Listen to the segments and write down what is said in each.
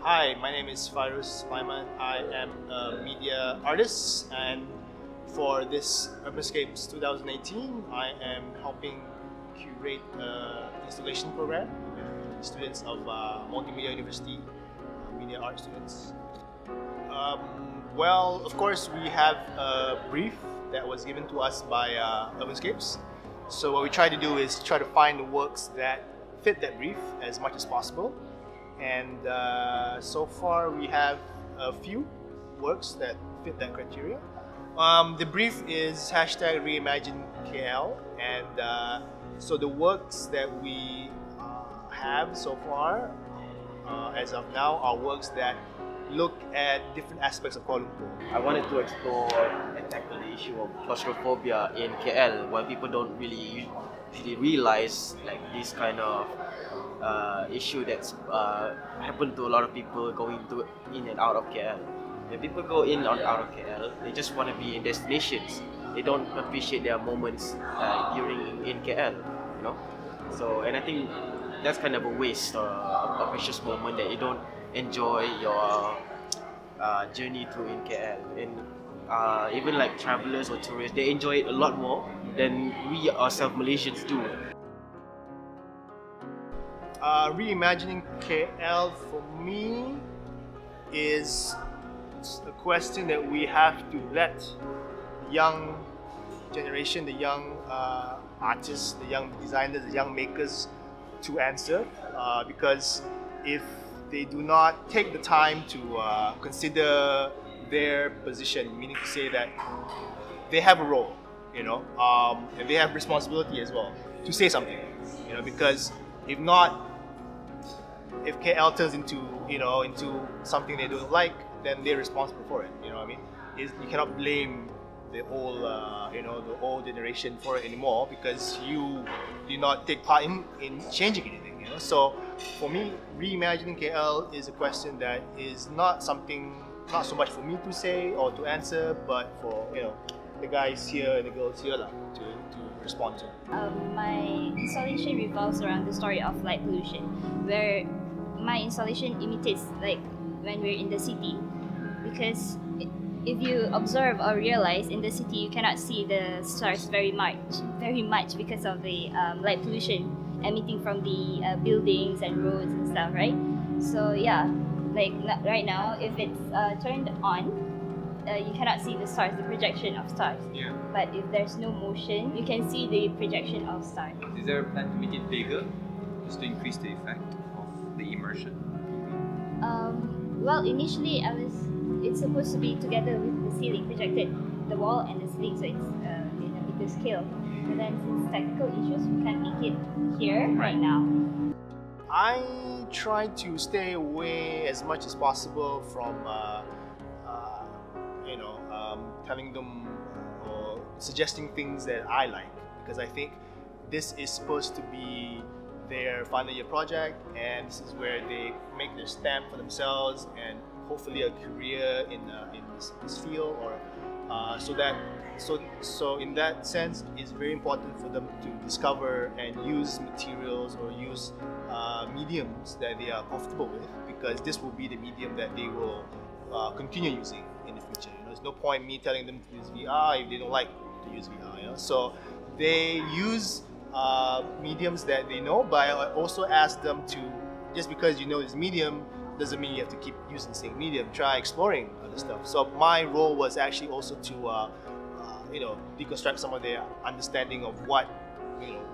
Hi, my name is Fairuz Sulaiman. I am a media artist, and for this Urbanscapes 2018, I am helping curate an installation program with students of Multimedia University, media art students. Well, of course, we have a brief that was given to us by Urbanscapes. So what we try to do is try to find the works that fit that brief as much as possible. And so far we have a few works that fit that criteria. The brief is #ReimagineKL, and so the works that we have so far, as of now, are works that look at different aspects of Kuala Lumpur. I wanted to explore and tackle the issue of claustrophobia in KL, where people don't really realize like this kind of issue that's happened to a lot of people going to in and out of KL. When people go in and out of KL, they just want to be in destinations. They don't appreciate their moments during in KL, you know. So, and I think that's kind of a waste or a precious moment that you don't enjoy your journey through in KL. And even like travelers or tourists, they enjoy it a lot more than we ourselves Malaysians do. Reimagining KL for me is a question that we have to let the young generation, the young artists, the young designers, the young makers to answer, because if they do not take the time to consider their position, meaning to say that they have a role, you know, and they have responsibility as well to say something, you know, because if not, if KL turns into something they don't like, then they're responsible for it. You know what I mean? You cannot blame the whole the old generation for it anymore, because you did not take part in changing anything. You know, so for me, reimagining KL is a question that is not so much for me to say or to answer, but for the guys here and the girls here to respond to. My installation revolves around the story of light pollution, where my installation imitates like when we're in the city, because if you observe or realize in the city you cannot see the stars very much because of the light pollution emitting from the buildings and roads and stuff, right? So yeah, like right now, if it's turned on, you cannot see the stars, the projection of stars. Yeah. But if there's no motion, you can see the projection of stars. Is there a plan to make it bigger, just to increase the effect of the immersion? Well, initially it's supposed to be together with the ceiling, projected the wall and the ceiling, so it's in a bigger scale. But then since technical issues, we can't make it here right now. I try to stay away as much as possible from telling them or suggesting things that I like, because I think this is supposed to be their final year project, and this is where they make their stamp for themselves and hopefully a career in this field, or so in that sense, it's very important for them to discover and use materials or use mediums that they are comfortable with, because this will be the medium that they will continue using in the future. There's no point me telling them to use VR if they don't like to use VR. So they use mediums that they know, but I also ask them to, just because you know this medium doesn't mean you have to keep using the same medium. Try exploring other stuff. So my role was actually also to deconstruct some of their understanding of what,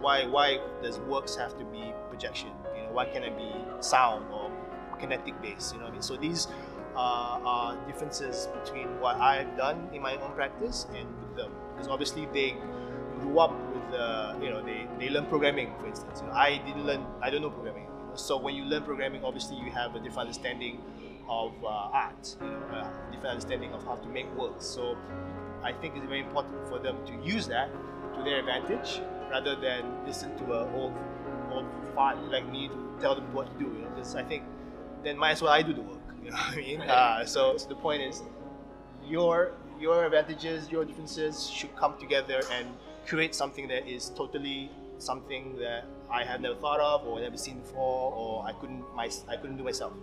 why does works have to be projection? Why can't it be sound or kinetic based? You know what I mean? So these are differences between what I've done in my own practice and with them, because obviously they grew up with they learn programming, for instance. I don't know programming. So when you learn programming, obviously you have a different understanding of art, a different understanding of how to make works. So I think it's very important for them to use that to their advantage, rather than listen to an old fart like me to tell them what to do. Because I think then might as well I do the work. You know what I mean? So the point is, your advantages, your differences should come together and create something that is totally something that I have never thought of or never seen before, or I couldn't do myself.